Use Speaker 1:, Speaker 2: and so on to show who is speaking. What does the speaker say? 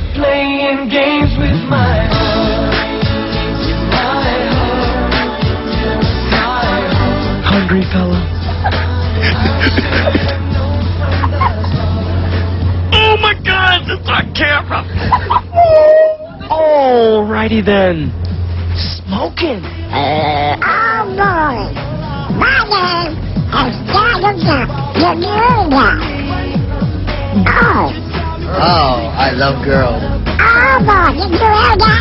Speaker 1: Quit playing games with my heart. Hungry fella. Oh my God, it's on camera. Alrighty then. Smoking.
Speaker 2: Oh boy. My name is Jagger. Oh.
Speaker 3: Oh, I love girls.
Speaker 2: Oh boy, you do that.